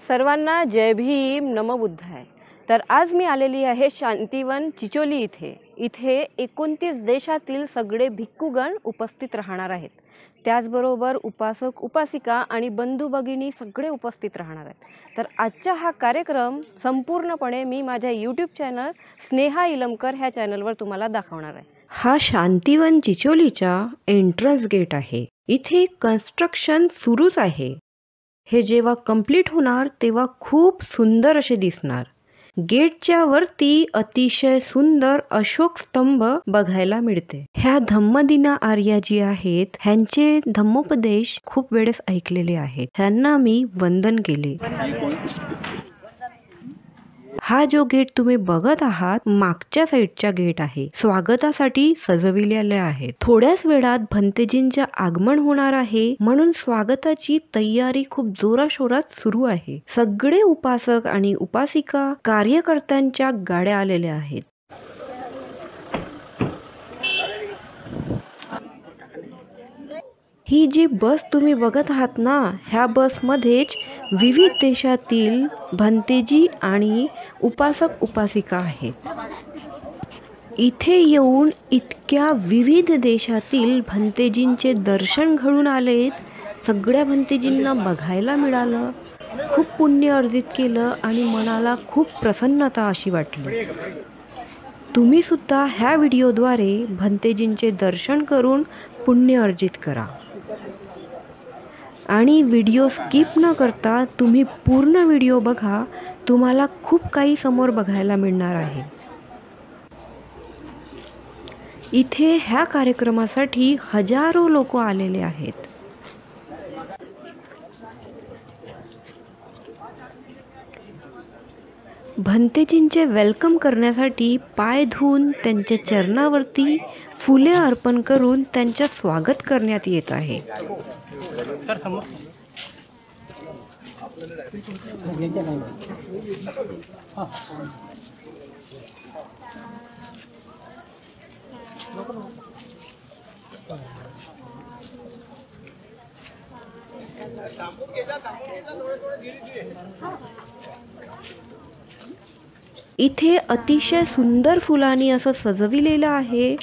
सर्वांना जय भीम नमो बुद्धाय। तर आज मी आलेली आहे शांतिवन चिचोली इथे। इथे 29 देशातील सगळे भिक्खूगण उपस्थित राहणार आहेत। त्याचबरोबर उपासक उपासिका आणि बंधू भगिनी सगळे उपस्थित राहणार आहेत। तर आजचा हा कार्यक्रम संपूर्णपणे मी माझ्या YouTube चॅनल स्नेहा इलमकर ह्या चॅनलवर तुम्हाला दाखवणार आहे। हा शांतिवन चिचोलीचा एंट्रन्स गेट आहे। इथे कन्स्ट्रक्शन सुरूच आहे। हे जेव्हा कंप्लीट होणार तेव्हा खूप सुंदर असे दिसणार। गेटच्या वरती अतिशय सुंदर अशोक स्तंभ बघायला मिळते। ह्या धम्मदिना आर्या जी आहेत ह्यांचे धम्मोपदेश खूप वेळेस ऐकलेले आहेत। ह्यांना मी वंदन केले। हा जो गेट तुम्ही बघत आहात मागच्या साईडचा गेट आहे। स्वागतासाठी सजविलेले आहे। थोड्याच वेळात भंतेजींचे आगमन होणार आहे, म्हणून स्वागताची तयारी खूप जोराशोरात सुरू आहे। सगळे उपासक आणि उपासिका कार्यकर्त्यांच्या गाड्या आलेल्या आहेत। ही जी बस तुम्ही बघत आहात ना, ह्या बसमध्येच विविध देशातील भंतेजी आणि उपासक उपासिका आहेत। इथे येऊन इतक्या विविध देशातील भंतेजींचे दर्शन घडून आलेत। सगळ्या भंतेजींना बघायला मिळालं, खूप पुण्य अर्जित केलं आणि मनाला खूप प्रसन्नता अशी वाटली। तुम्ही सुद्धा ह्या व्हिडिओद्वारे भंतेजींचे दर्शन करून पुण्य अर्जित करा आणि व्हिडिओ स्किप न करता तुम्ही पूर्ण व्हिडिओ बघा। तुम्हाला खूप काही समोर बघायला मिळणार आहे। इथे ह्या कार्यक्रमासाठी हजारो लोक आलेले आहेत। भंतेजींचे वेलकम करण्यासाठी पाय धुवून त्यांच्या चरणावरती फुले अर्पण करून त्यांचे स्वागत करण्यात येत आहे। इथे अतिशय सुंदर फुलांनी असं सजविलेलं आहे।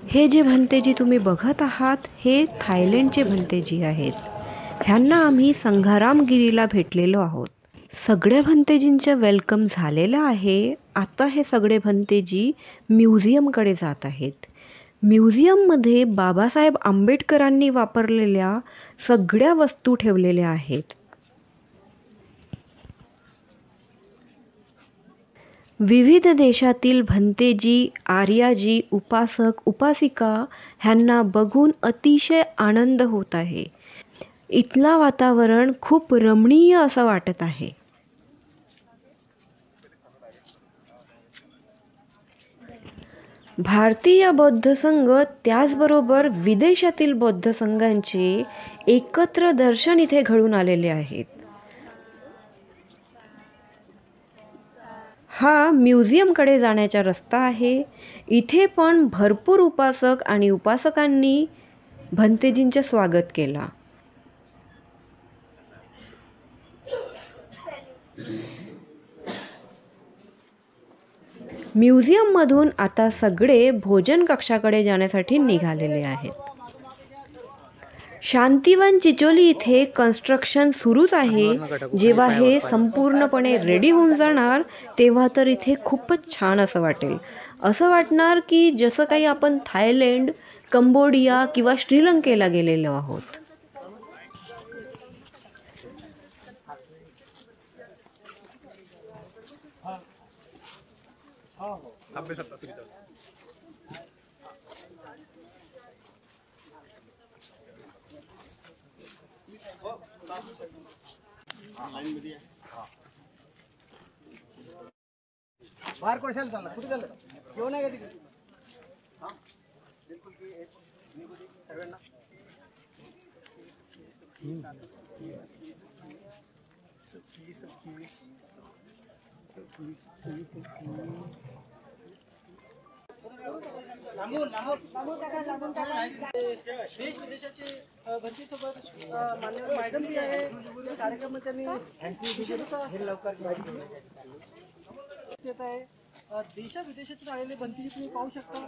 हे जे भंतेजी तुम्ही बघत आहात हे थायलंडचे भंतेजी आहेत। ह्यांना आम्ही संघारामगिरीला भेटलेलो आहोत। सगळ्या भंतेजींचे वेलकम झालेलं आहे। आता हे सगळे भंतेजी म्युझियमकडे जात आहेत। म्युझियममध्ये बाबासाहेब आंबेडकरांनी वापरलेल्या सगळ्या वस्तू ठेवलेल्या आहेत। विविध देशातील भंतेजी, आर्याजी, उपासक, उपासिका ह्यांना बघून अतिशय आनंद होत आहे। इथला वातावरण खूप रमणीय असं वाटत आहे। भारतीय बौद्ध संघ त्याचबरोबर विदेशातील बौद्ध संघांचे एकत्र दर्शन इथे घडून आलेले आहेत। हा म्युझियमकडे जाण्याचा रस्ता आहे। इथे पण भरपूर उपासक आणि उपासकांनी भंतेजींचे स्वागत केला। म्युझियम मधून आता सगळे भोजन कक्षाकडे जाण्यासाठी निघालेले आहेत। शांतिवन चिचोली इथे कन्स्ट्रक्शन सुरूच आहे। जेव्हा हे संपूर्णपणे रेडी होऊन जाणार तेव्हा तर इथे खूपच छान असं वाटेल। असं वाटणार की जसं काही आपण थायलंड, कंबोडिया किंवा श्रीलंकेला गेलेलो आहोत। बाहर कोण चालला कुठे चाललं जेवण आहे का तिकडे हां बिलकुल की सर्वांना देश विदेशाचे भरतीसोबत मान्यवर मॅडम बी आहे. कार्यक्रमात त्यांनी येत आहे. देशा विदेशातून आलेले भरती तुम्ही पाहू शकता.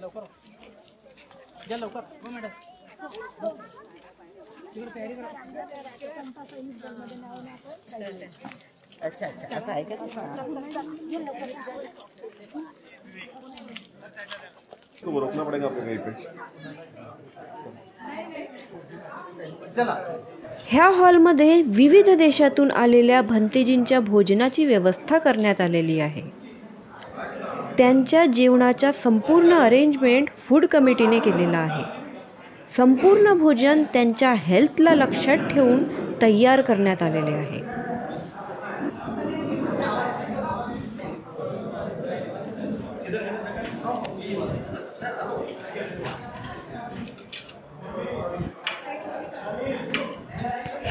लवकर या, लवकर हो मॅडम. तिकडे तयारी करा. अच्छा अच्छा असं आहे का? तो रोकना पड़ेगा आपको कहीं पे. चला. ह्या हॉलमध्ये विविध देशातून आलेल्या भंतेजींच्या भोजनाची व्यवस्था करण्यात आलेली आहे. त्यांच्या जेवणाच्या संपूर्ण अरेंजमेंट फूड कमिटीने केलेला आहे. संपूर्ण भोजन त्यांच्या हेल्थला लक्षात ठेवून तयार करण्यात आलेले आहे.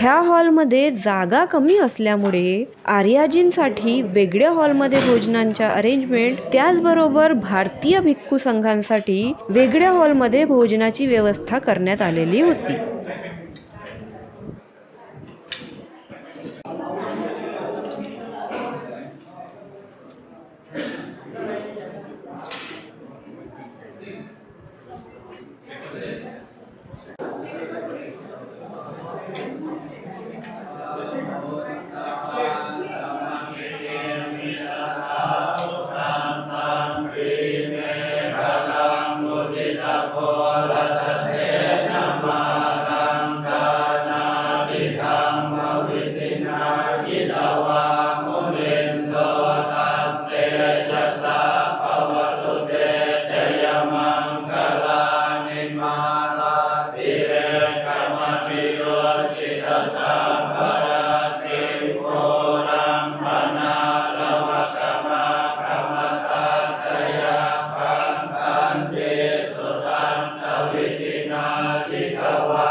ह्या हॉलमध्ये जागा कमी असल्यामुळे आर्याजींसाठी वेगळ्या हॉलमध्ये भोजनांच्या अरेंजमेंट, त्याचबरोबर भारतीय भिक्खू संघांसाठी वेगळ्या हॉलमध्ये भोजनाची व्यवस्था करण्यात आलेली होती. Dewa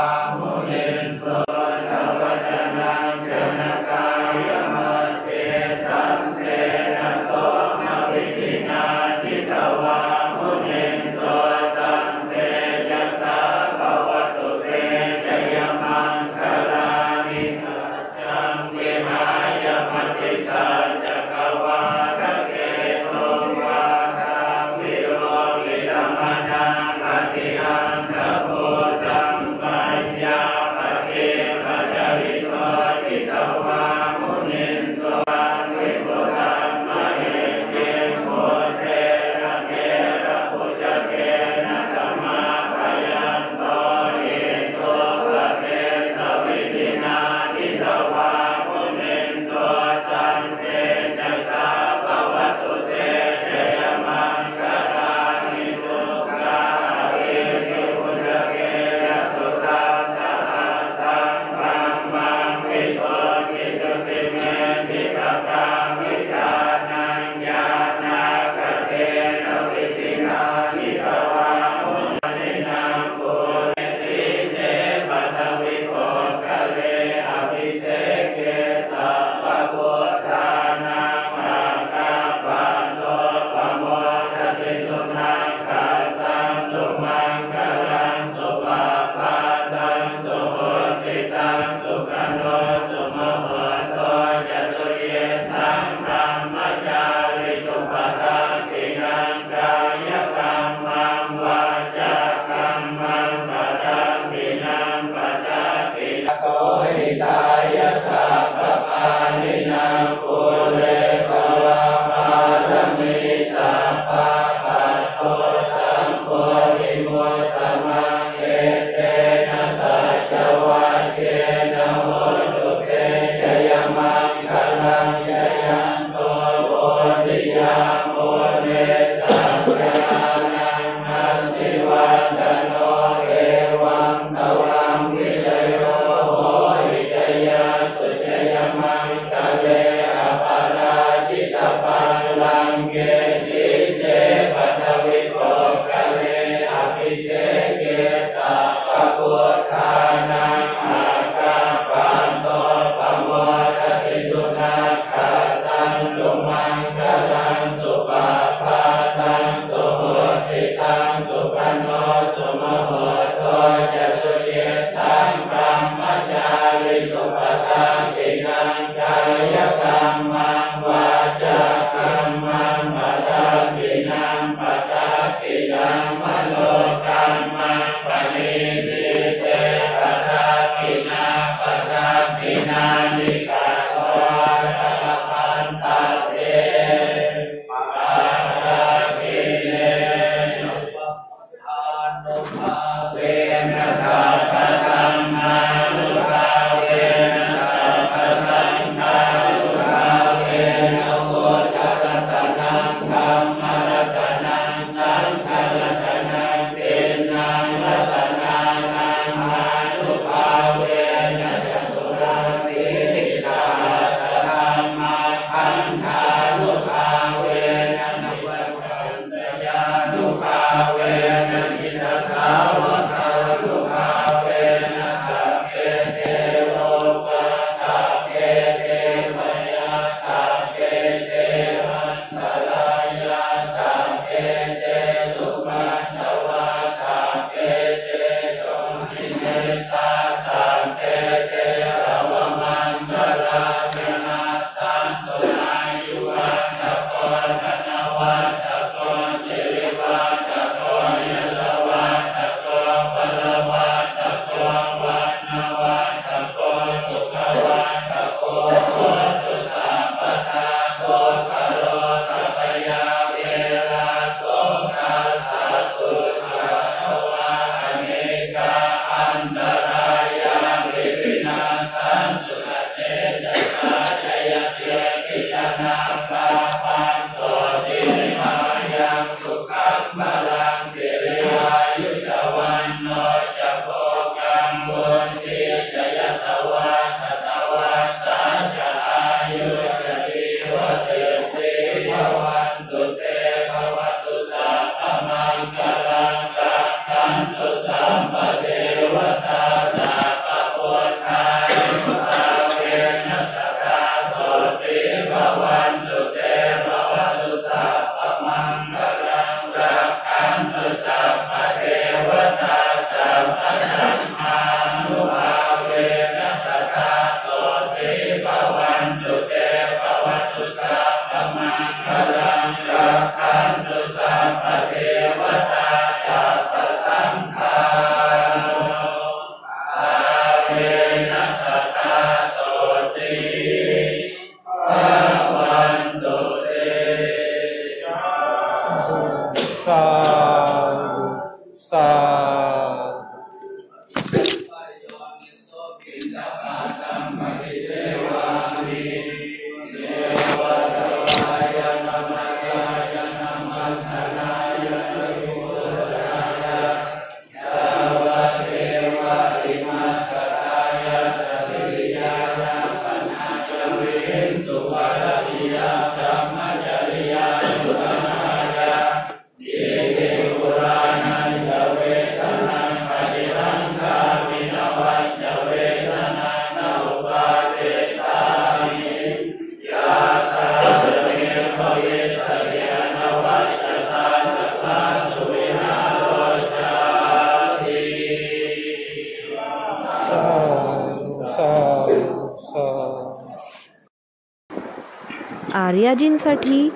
आर्याजींसाठी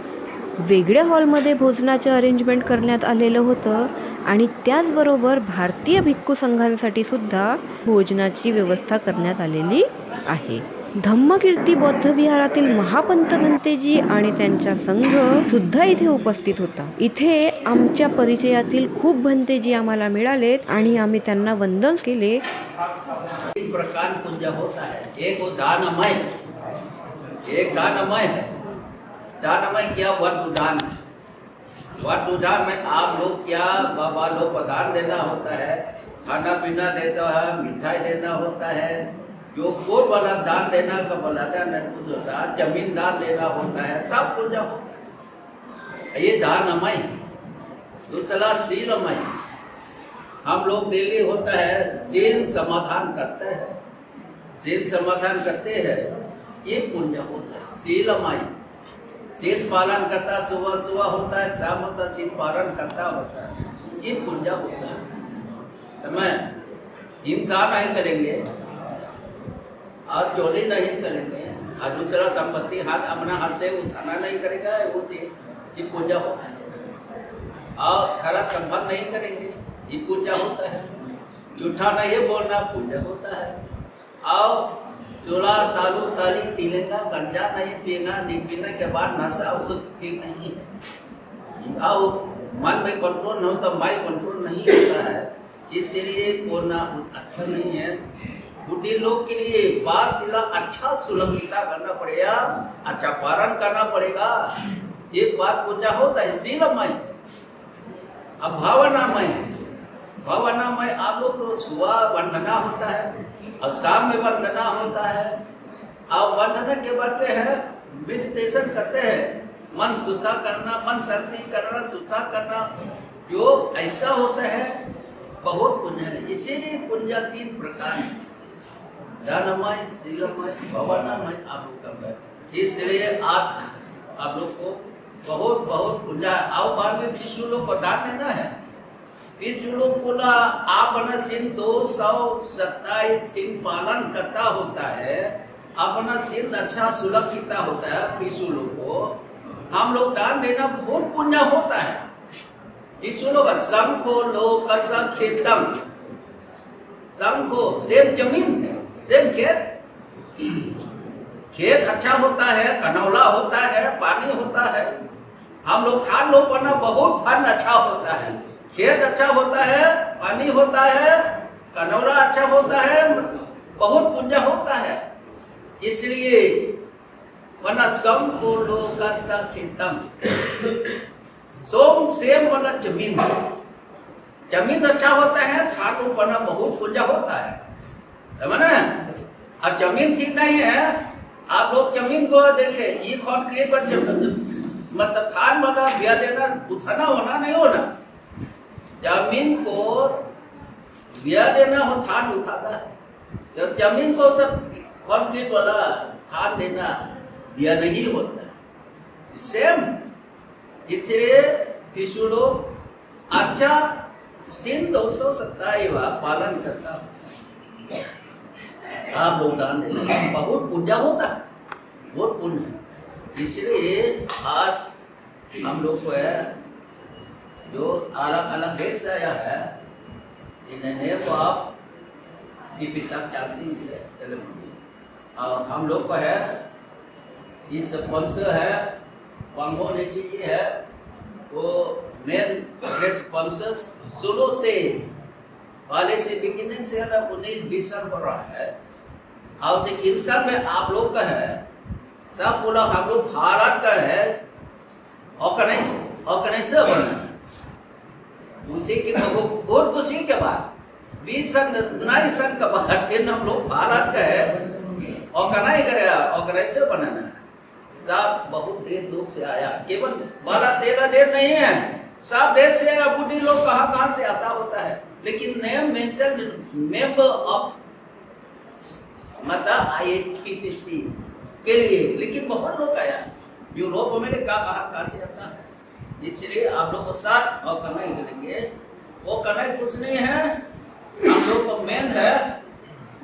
वेगळ्या हॉलमध्ये भोजनाचं अरेंजमेंट करण्यात आलेलं होतं आणि त्याचबरोबर भारतीय भिक्खू संघांसाठी सुद्धा भोजनाची व्यवस्था करण्यात आलेली आहे. धम्मकीर्ती बौद्ध विहारातील महापंत भंतेजी आणि त्यांचा संघ सुद्धा इथे उपस्थित होता. इथे आमच्या परिचयातील खूप भंतेजी आम्हाला मिळालेत आणि आम्ही त्यांना वंदन केले. प्रकार पूजा होता है. एक वो दानमय, एक दानमय है. दानमय क्या वरदान, वरदान में आप लोग क्या बाबा लोग को दान देना होता है, खाना पीना देता है, मिठाई देना होता है, जो कोट वाला दान देना का बनाना नहीं कुछ होता है, जमीन दान देना होता है, सब पूजा होता है. ये दानमय. दूसरा शीलमय. हम लोग डेली होता है शील समाधान करते हैं, शील समाधान करते हैं, ये पुण्य होता है. शीलमय. शील पालन करता, सुबह सुबह होता है, शाम होता है, शील पालन करता होता है, ये पुण्य होता है. तो मैं हिंसा नहीं करेंगे और चोरी नहीं करेंगे और दूसरा संपत्ति हाथ अपना हाथ से उठाना नहीं करेगा, वो ये पूजा होता है. और खराब संपन्न नहीं करेंगे, ये पूजा होता है. झूठा नहीं बोलना पूजा होता है. और चूल्हा तालू ताली पीलेगा, गंजा नहीं पीना, नहीं पीने के बाद नशा वो ठीक नहीं है। आओ मन में कंट्रोल नहीं होता, माइंड कंट्रोल नहीं होता है, इसलिए बोलना अच्छा नहीं है। बुढ़े लोग के लिए बारशिला अच्छा सुलभिता करना पड़ेगा, अच्छा पारण करना पड़ेगा। एक बात पूजा होता है शीलमय, अब भावनामय है। भावनामय आप लोग तो सुबह वंदना होता है और शाम में वंदना होता है। और वंदना के बाद है मेडिटेशन करते हैं, मन शुद्धा करना, मन शांति करना, शुद्धा करना, जो ऐसा होता है बहुत पुण्य है। इसीलिए पुण्य 3 प्रकार है, दानमय, शीलमय, भावनामय आप लोग कर रहे। इसलिए आप लोग को बहुत बहुत पुण्य। आओ बाद में विष्णु लोग को दान देना है। विष्णु लोग बोला अपना सिंह 227 सिंह पालन करता होता है, अपना सिंह अच्छा सुलक्षिता होता है। विष्णु लोग को हम लोग दान देना बहुत पुण्य होता है। विष्णु लोग शंखो लोग खेतम, शंखो सेम जमीन है, सेम खेत अच्छा होता है, कनौला होता है, पानी होता है। हम लोग खान लो पना बहुत फन अच्छा होता है, खेत अच्छा होता है, पानी होता है, कनौला अच्छा होता है, बहुत पुण्य होता है। इसलिए वना शंखो लोग खेतम, सोम सेम वाला जमीन, जमीन अच्छा होता है, खान लो पना बहुत पुण्य होता है, समझे? और जमीन ठीक नहीं है, आप लोग जमीन को देखे, ये कॉन्क्रीट पर मतलब थान बना बिया देना, उठाना होना नहीं होना। जमीन को बिया देना हो, थान उठाता है। जब जमीन को तब कॉन्क्रीट वाला थान देना बिया नहीं होता है। सेम इसलिए विष्णु लोग अच्छा सिंह 227 पालन करता है। आप लोग दान देना बहुत पुण्य होता है, बहुत पुण्य। इसलिए आज हम लोग को है जो अलग अलग देश से आया है, इन्हें तो आप दीपिका चाहती है। और हम लोग को है इस स्पॉन्सर है वांगो नेची की है, वो मेन स्पॉन्सर शुरू से पहले से बिगिनिंग से 19-20 साल पर रहा है। और जो इंसान में आप लोग का है सब बोला हम लोग भारत का है, ऑर्गेनाइजर बना है। उसी के बहुत खुशी के बाद 20 सन 19 सन का बाद फिर हम लोग भारत का है, ऑर्गेनाइजर बनाना है। सब बहुत देश लोग से आया, केवल 12-13 देश नहीं है, सब देश से बुढ़ी लोग कहाँ से आता होता है। लेकिन नेम मेंशन मेंबर ऑफ मतलब IATC के लिए, लेकिन बहुत लोग आया, यूरोप अमेरिका कहाँ से आता है। इसलिए आप लोग को साथ और कमाई करेंगे, वो कमाई कुछ नहीं है। हम लोग को मेन है,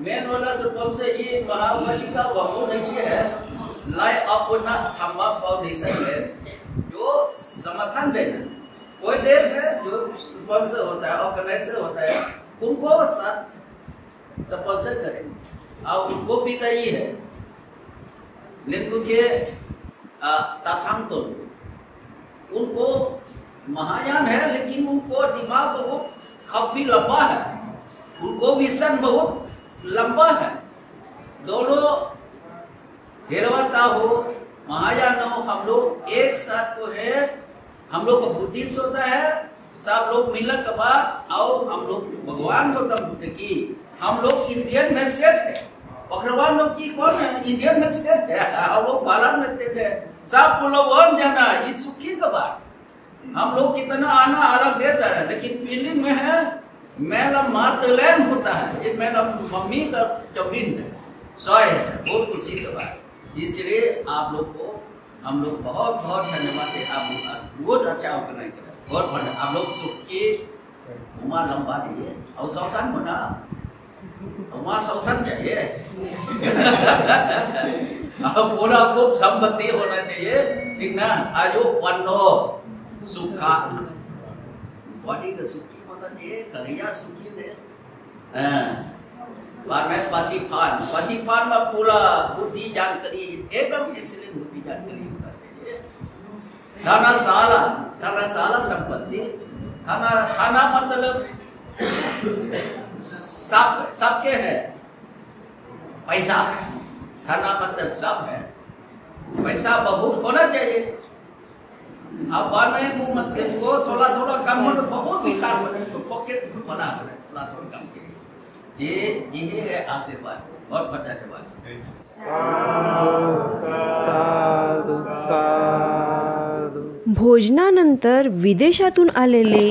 मेन वाला सुपल से ये महावची का वांगो नेची है, लाई अपना थम्मा फाउंडेशन है जो समाधान देना। कोई देश है जो स्पॉन्सर होता है, ऑर्गेनाइजर होता है, उनको साथ स्पॉन्सर करेंगे और उनको भी तय है। लिंगु के ताथांग तो उनको महायान है, लेकिन उनको दिमाग बहुत काफी लंबा है, उनको विजन बहुत लंबा है। दोनों थेरवादा हो महायान हो, हम लोग एक साथ तो है। हम लोग को बुद्धिस्ट होता है, सब लोग मिलने के बाद और हम लोग भगवान गौतम बुद्ध की, हम लोग इंडियन मैसेज है। अग्रवाल लोग की कौन है? इंडियन मैसेज है, हम लोग भारत मैसेज है। सब पुलवान जाना ये सुखी का बात। हम लोग कितना आना अलग देता है, लेकिन फीलिंग में है मेरा मातलैंड होता है, ये मेरा मम्मी का जमीन है, सॉय है, बहुत खुशी का बात। इसलिए आप लोग को हम लोग बहुत बहुत धन्यवाद है। आप लोग बहुत अच्छा ऑर्गेनाइज करा, बहुत आप लोग सुखी उम्र लंबा दिए और शौचान बना, वहाँ शौचान चाहिए अब पूरा खूब संपत्ति होना चाहिए, ठीक ना। आयु वनो सुखा, बॉडी का सुखी होना चाहिए, कलिया सुखी है, बाद में प्रतिपान में पूरा बुद्धि जानकारी एकदम एक्सीलेंट बुद्धि जानकारी होता है। धर्मशाला संपत्ति, थाना मतलब सबके है, पैसा, थाना मतलब सब है, पैसा बहुत होना चाहिए। अब बाद में को थोड़ा थोड़ा कम होना बहुत विकार बने, पॉकेट बना है थोड़ा थोड़ा कम के ये है आशीर्वाद और धन्यवाद। भोजनानंतर विदेशातून आलेले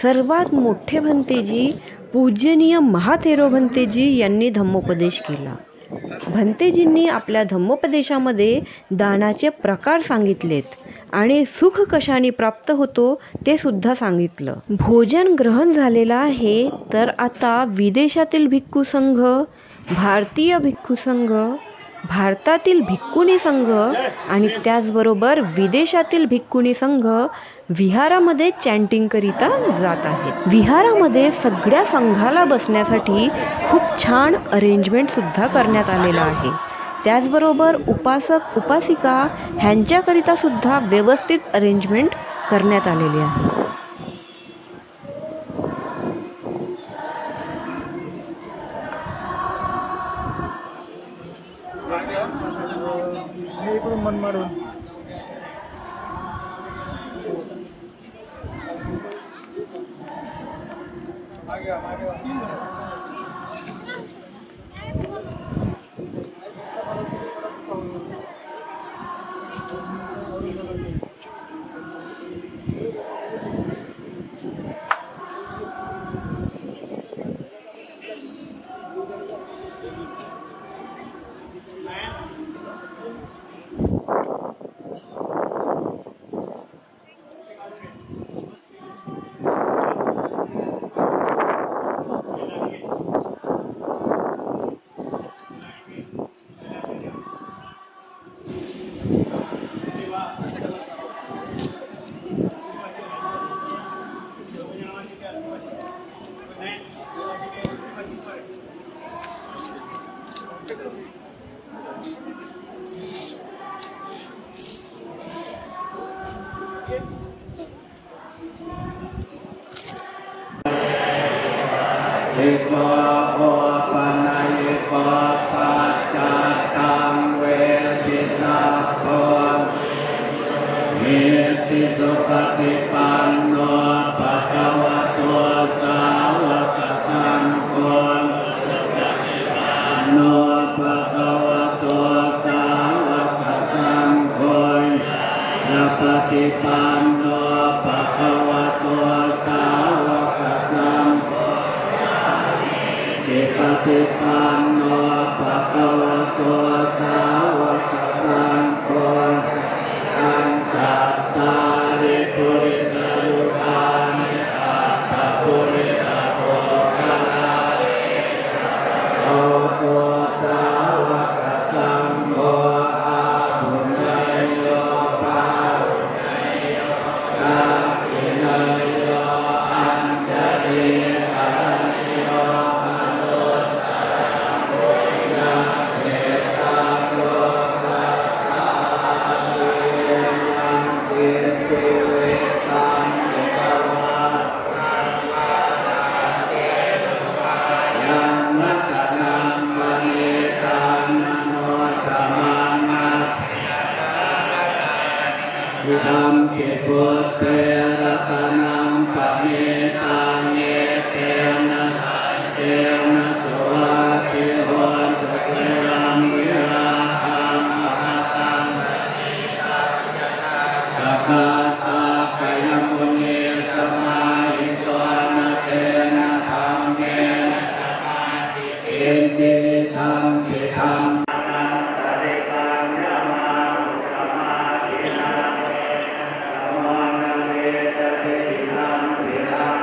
सर्वात मोठे भंतेजी पूजनीय महाथेरो भंतेजी यांनी धम्मोपदेश केला। भंतेजींनी आपल्या धम्मोपदेशामध्ये दानाचे प्रकार सांगितलेत आणि सुख कशाने प्राप्त होतो ते सुद्धा सांगितलं। भोजन ग्रहण झालेलं आहे, तर आता विदेशातील भिक्खू संघ, भारतीय भिक्खू संघ, भारतातील भिक्खुनी संघ आणि त्याचबरोबर विदेशातील भिक्खुनी संघ विहारामध्ये चॅन्टिंग करिता जात आहेत। विहारामध्ये सगळ्या संघाला बसण्यासाठी खूप छान अरेंजमेंट सुद्धा करण्यात आलेलं आहे। त्याचबरोबर उपासक उपासिका ह्यांच्याकरिता सुद्धा व्यवस्थित अरेंजमेंट करण्यात आलेली आहे।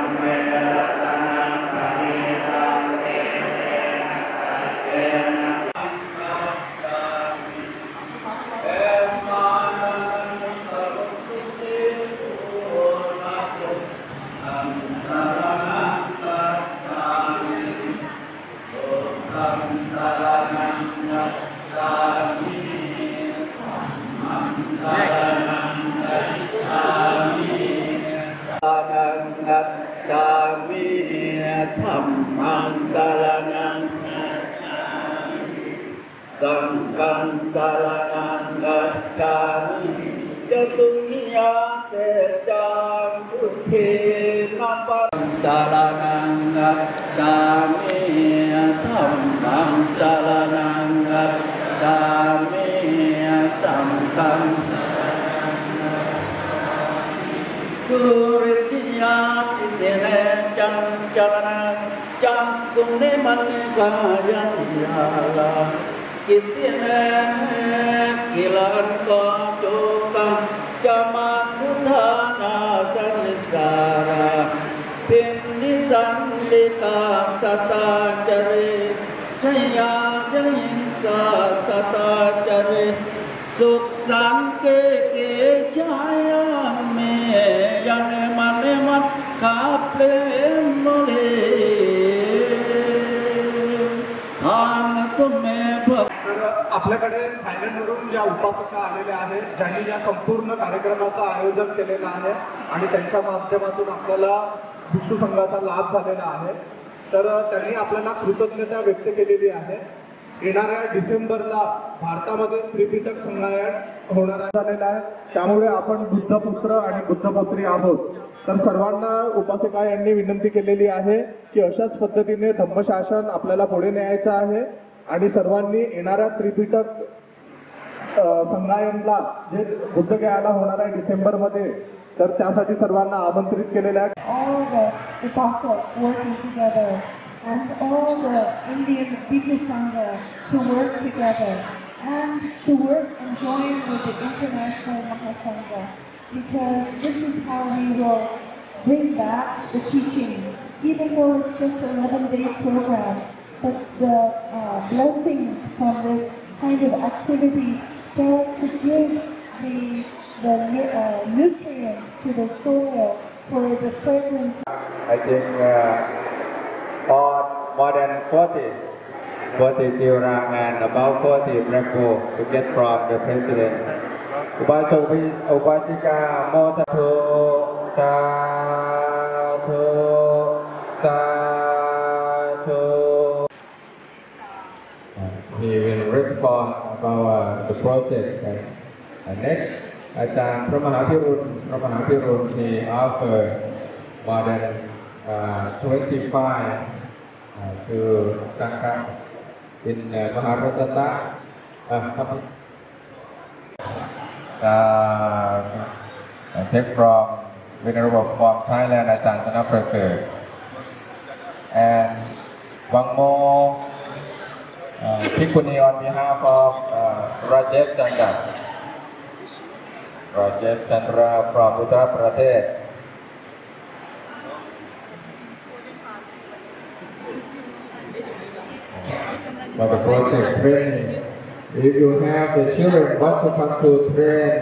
Amen. Sangkang saranang gacchami Jatunya sejam Bukhe napang saranang gacchami Dhammang saranang gacchami Sangkang Kuritya sisene jang jalanang jang kumne manikaya yala kisine kilan ko coba jaman buddhana sanisara pindi sandita sata jare jaya jayinsa sata jare suk sangke ke jaya me yane mane mat kaple mole han tume तर आपल्याकडे थायलंडवरून ज्या उपासका आलेल्या आहेत ज्यांनी या संपूर्ण कार्यक्रमाचं आयोजन केलेलं आहे आणि त्यांच्या माध्यमातून आपल्याला भिक्षू संघाचा लाभ झालेला आहे तर त्यांनी आपल्याला कृतज्ञता व्यक्त केलेली आहे. येणाऱ्या डिसेंबरला भारतामध्ये त्रिपिटक संगायन होणार झालेला आहे त्यामुळे आपण बुद्धपुत्र आणि बुद्धपुत्री आहोत. तर सर्वांना उपासिका यांनी विनंती केलेली आहे की अशाच पद्धतीने धम्मशासन आपल्याला पुढे न्यायचं आहे आणि सर्वांनी येणाऱ्या त्रिपिटक संगायनला जे बुद्धगयाला होणार आहे डिसेंबरमध्ये तर त्यासाठी सर्वांना आमंत्रित केलेले आहे. All the Upasaks working together and all the Indian Bhikkhu Sangha to work together and to work and join with the International Mahasangha, because this is how we will bring back the teachings, even though it's just an 11-day program. But the blessings from this kind of activity start to give the nutrients to the soil for the fragrance. I think more than 40 Tirang and about 40 Brahmo to get from the president. Upasika Motatu Tatu Tatu. He will respond about the project. Next, Ajahn Pramahapirun, he offered more than 25 to Sangha in Maharatata. Take from Venerable from Thailand, Ajahn Thanaprasit. And one more Bhikkhuni on behalf of Rajesh Chandra. Rajesh Chandra from Uttar Pradesh. For the project training, if you have the children want to come to train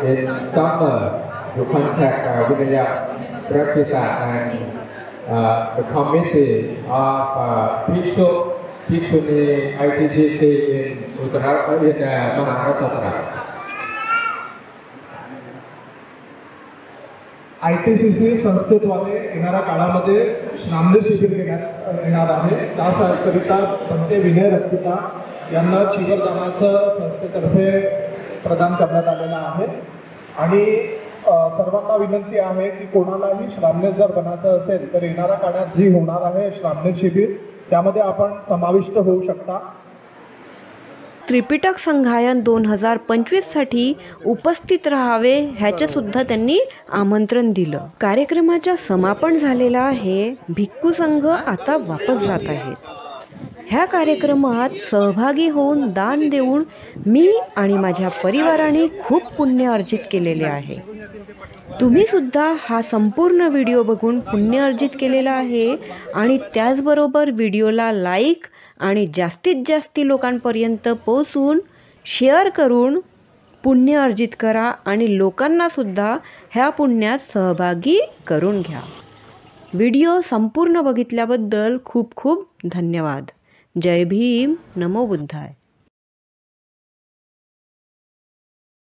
in summer, you contact Vinaya Prakita and the committee of Bhikshuni ITGC in Maharashtra. ITCC संस्थेद्वारे येणाऱ्या काळामध्ये श्रामणे शिबिर घेण्यात येणार आहे. त्याकरिता पंते विनय रक्तिता यांना चिवरदानाचं संस्थेतर्फे प्रदान करण्यात आलेलं आहे आणि सर्वांना विनंती आहे की कोणालाही श्रामणे जर बनायचं असेल तर येणाऱ्या काळात जी होणार आहे श्रामणे शिबिर त्यामध्ये आपण समाविष्ट होऊ शकता. त्रिपिटक संगायन 2025 साठी उपस्थित राहावे ह्याचे सुद्धा त्यांनी आमंत्रण दिलं. कार्यक्रमाच्या समापन झालेला आहे. भिक्खू संघ आता वापस जात आहेत. ह्या कार्यक्रमात सहभागी होऊन दान देऊन मी आणि माझ्या परिवाराने खूप पुण्य अर्जित केलेले आहे. तुम्ही सुद्धा हा संपूर्ण व्हिडिओ बघून पुण्य अर्जित केलेला आहे आणि त्याचबरोबर व्हिडिओला लाईक आणि जास्तीत जास्त लोकांपर्यंत पोहोचून शेअर करून पुण्य अर्जित करा आणि लोकांना सुद्धा ह्या पुण्यात सहभागी करून घ्या. व्हिडिओ संपूर्ण बघितल्याबद्दल खूप खूप धन्यवाद. जय भीम. नमो बुद्धाय.